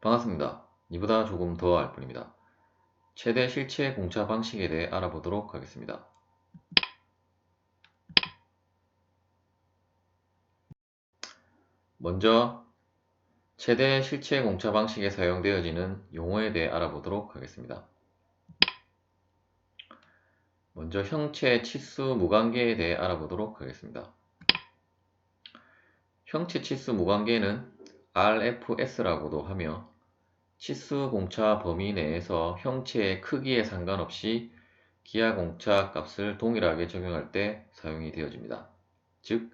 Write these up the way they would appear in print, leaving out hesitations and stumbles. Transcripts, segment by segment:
반갑습니다. 이보다 조금 더 알 뿐입니다. 최대 실체 공차 방식에 대해 알아보도록 하겠습니다. 먼저 최대 실체 공차 방식에 사용되어지는 용어에 대해 알아보도록 하겠습니다. 먼저 형체 치수 무관계에 대해 알아보도록 하겠습니다. 형체 치수 무관계는 RFS라고도 하며 치수 공차 범위 내에서 형체의 크기에 상관없이 기하 공차 값을 동일하게 적용할 때 사용이 되어집니다. 즉,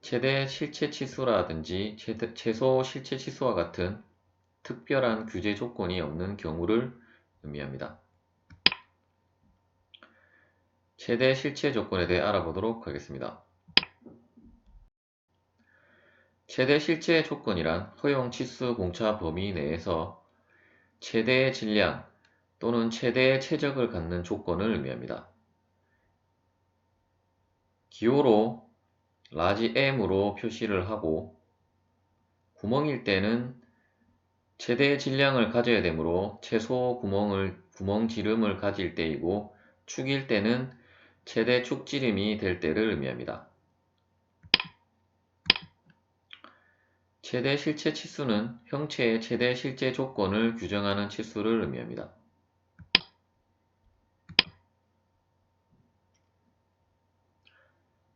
최대 실체 치수라든지 최소 실체 치수와 같은 특별한 규제 조건이 없는 경우를 의미합니다. 최대 실체 조건에 대해 알아보도록 하겠습니다. 최대 실체 조건이란 허용 치수 공차 범위 내에서 최대의 질량 또는 최대의 최적을 갖는 조건을 의미합니다. 기호로 라지 M으로 표시를 하고 구멍일 때는 최대의 질량을 가져야 되므로 최소 구멍 지름을 가질 때이고 축일 때는 최대 축지름이 될 때를 의미합니다. 최대 실체 치수는 형체의 최대 실제 조건을 규정하는 치수를 의미합니다.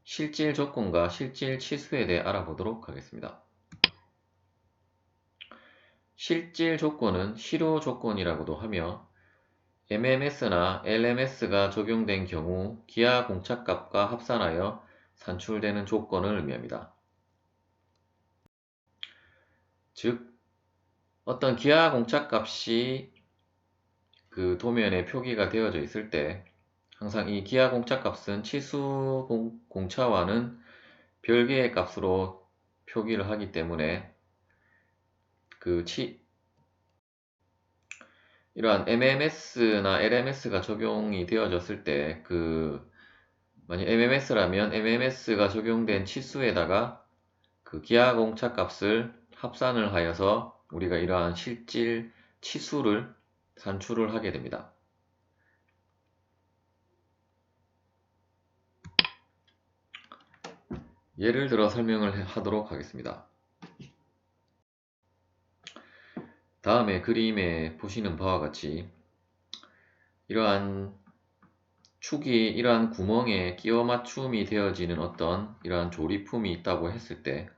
실질 조건과 실질 치수에 대해 알아보도록 하겠습니다. 실질 조건은 실효 조건이라고도 하며 MMS나 LMS가 적용된 경우 기하 공차값과 합산하여 산출되는 조건을 의미합니다. 즉, 어떤 기하 공차값이 그 도면에 표기가 되어져 있을 때 항상 이 기하 공차값은 치수 공차와는 별개의 값으로 표기를 하기 때문에 이러한 MMS나 LMS가 적용이 되어졌을 때 만약 MMS라면 MMS가 적용된 치수에다가 그 기하 공차 값을 합산을 하여서 우리가 이러한 실질 치수를 산출을 하게 됩니다. 예를 들어 설명을 하도록 하겠습니다. 다음에 그림에 보시는 바와 같이 이러한 축이 이러한 구멍에 끼워 맞춤이 되어지는 어떤 이러한 조립품이 있다고 했을 때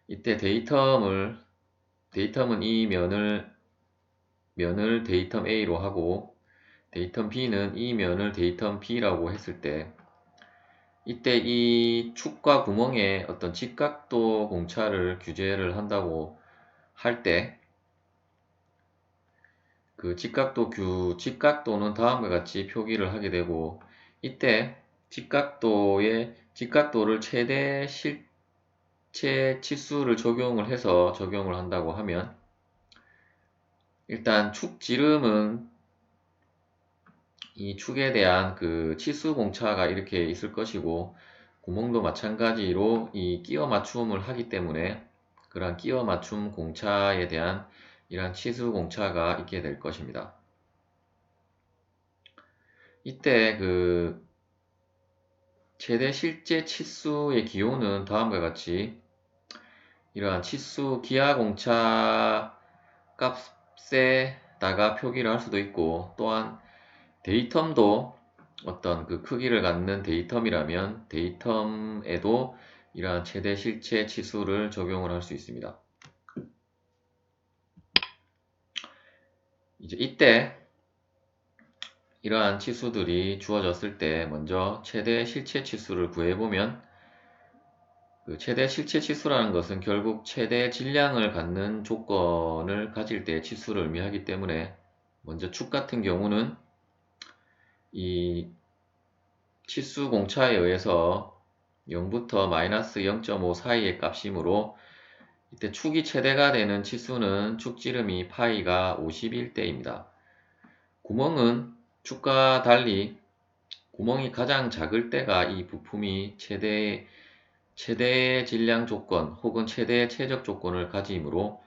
이때 데이텀은 이 면을 데이텀 A로 하고 데이텀 B는 이 면을 데이텀 B라고 했을 때 이때 이 축과 구멍에 어떤 직각도 공차를 규제를 한다고 할 때 그 직각도는 다음과 같이 표기를 하게 되고 이때 직각도를 최대 실체 치수를 적용을 해서 적용을 한다고 하면 일단 축 지름은 이 축에 대한 그 치수 공차가 이렇게 있을 것이고 구멍도 마찬가지로 이 끼워 맞춤을 하기 때문에 그러한 끼워 맞춤 공차에 대한 이러한 치수 공차가 있게 될 것입니다. 이때 그 최대 실제 치수의 기호는 다음과 같이 이러한 치수 기하 공차 값에다가 표기를 할 수도 있고 또한 데이텀도 어떤 그 크기를 갖는 데이텀이라면 데이텀에도 이러한 최대 실체 치수를 적용을 할 수 있습니다. 이때 이러한 치수들이 주어졌을 때 먼저 최대 실체 치수를 구해보면 그 최대 실체 치수라는 것은 결국 최대 질량을 갖는 조건을 가질 때의 치수를 의미하기 때문에 먼저 축 같은 경우는 이 치수 공차에 의해서 0부터 마이너스 0.5 사이의 값이므로 이때 축이 최대가 되는 치수는 축지름이 파이가 51대입니다. 구멍은 축과 달리 구멍이 가장 작을 때가 이 부품이 최대의 질량 조건 혹은 최대의 최적 조건을 가지므로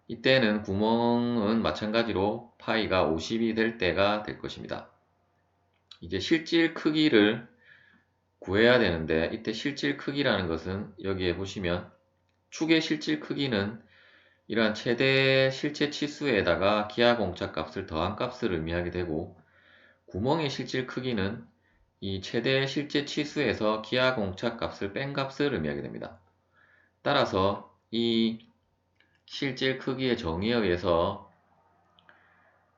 이때는 구멍은 마찬가지로 파이가 50이 될 때가 될 것입니다. 이제 실질 크기를 구해야 되는데, 이때 실질 크기라는 것은 여기에 보시면 축의 실질 크기는 이러한 최대 실체 치수에다가 기하 공차 값을 더한 값을 의미하게 되고, 구멍의 실질 크기는 이 최대 실체 치수에서 기하 공차 값을 뺀 값을 의미하게 됩니다. 따라서 이 실질 크기의 정의에 의해서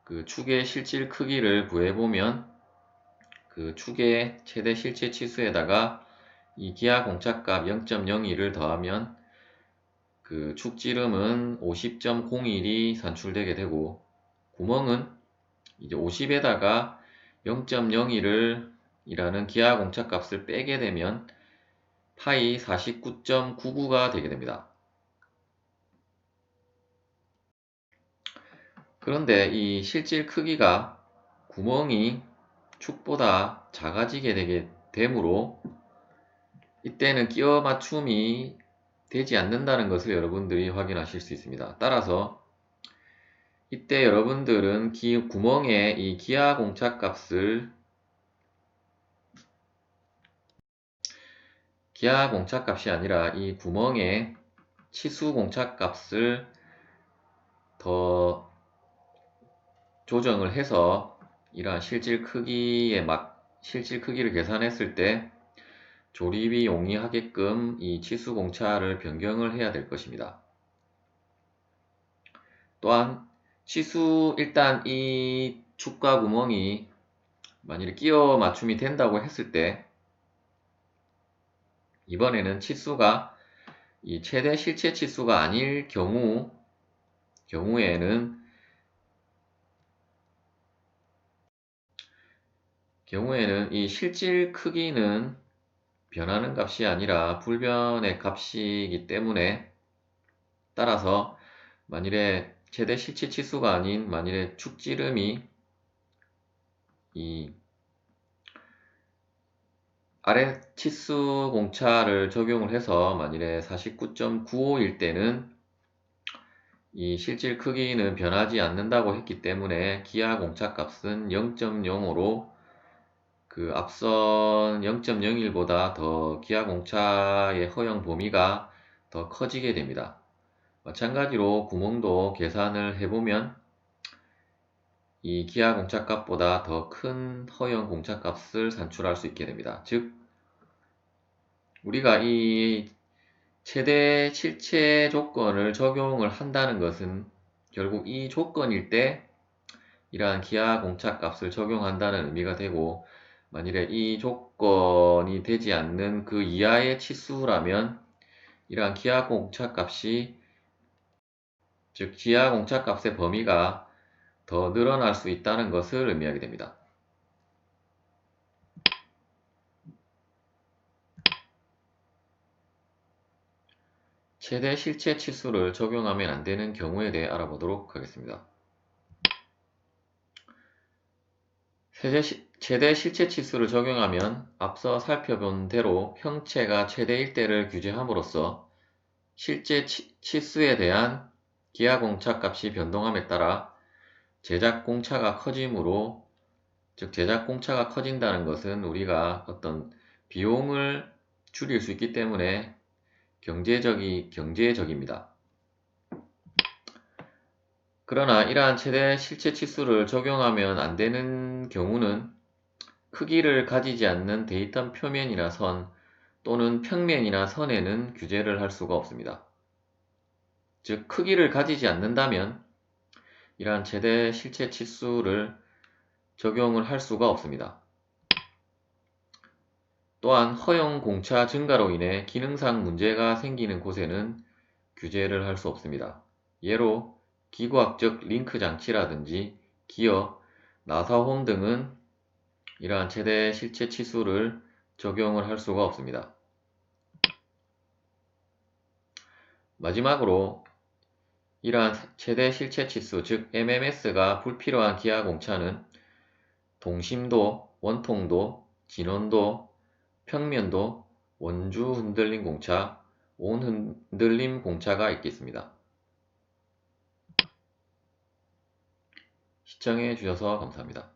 그 축의 실질 크기를 구해보면 그 축의 최대 실체 치수에다가 이 기하 공차값 0.01을 더하면 그 축지름은 50.01이 산출되게 되고, 구멍은 이제 50에다가 0.01을 이라는 기하 공차값을 빼게 되면 파이 49.99가 되게 됩니다. 그런데 이 실질 크기가 구멍이 축보다 작아지게 되게 되므로 이때는 끼워 맞춤이 되지 않는다는 것을 여러분들이 확인하실 수 있습니다. 따라서 이때 여러분들은 구멍의 이 기하 공차 값을 기하 공차 값이 아니라 이 구멍의 치수 공차 값을 더 조정을 해서 이러한 실질 크기를 계산했을 때 조립이 용이하게끔 이 치수 공차를 변경을 해야 될 것입니다. 또한 일단 이 축과 구멍이 만일에 끼워 맞춤이 된다고 했을 때 이번에는 치수가 이 최대 실체 치수가 아닐 경우에는 이 실질 크기는 변하는 값이 아니라 불변의 값이기 때문에, 따라서 만일에 최대 실체 치수가 아닌 만일에 축지름이 이 아래 치수 공차를 적용을 해서 만일에 49.95일 때는 이 실질 크기는 변하지 않는다고 했기 때문에 기하 공차 값은 0.0으로 그 앞선 0.01보다 더 기하 공차의 허용 범위가 더 커지게 됩니다. 마찬가지로 구멍도 계산을 해보면 이 기하 공차 값보다 더 큰 허용 공차 값을 산출할 수 있게 됩니다. 즉, 우리가 이 최대 실체 조건을 적용을 한다는 것은 결국 이 조건일 때 이러한 기하 공차 값을 적용한다는 의미가 되고, 만일에 이 조건이 되지 않는 그 이하의 치수라면 이러한 기하 공차 값이, 즉 기하 공차 값의 범위가 더 늘어날 수 있다는 것을 의미하게 됩니다. 최대 실체 치수를 적용하면 안 되는 경우에 대해 알아보도록 하겠습니다. 최대 실체 치수를 적용하면 앞서 살펴본 대로 형체가 최대일 때를 규제함으로써 실제 치수에 대한 기하 공차 값이 변동함에 따라 제작 공차가 커지므로, 즉 제작 공차가 커진다는 것은 우리가 어떤 비용을 줄일 수 있기 때문에 경제적입니다. 그러나 이러한 최대 실체 치수를 적용하면 안 되는 경우는 크기를 가지지 않는 데이터 표면이나 선 또는 평면이나 선에는 규제를 할 수가 없습니다. 즉 크기를 가지지 않는다면 이러한 최대 실체 치수를 적용을 할 수가 없습니다. 또한 허용 공차 증가로 인해 기능상 문제가 생기는 곳에는 규제를 할 수 없습니다. 예로 기구학적 링크 장치라든지 기어, 나사홈 등은 이러한 최대 실체 치수를 적용을 할 수가 없습니다. 마지막으로 이러한 최대 실체 치수, 즉 MMS가 불필요한 기하 공차는 동심도, 원통도, 진원도, 평면도, 원주 흔들림 공차, 온 흔들림 공차가 있겠습니다. 시청해 주셔서 감사합니다.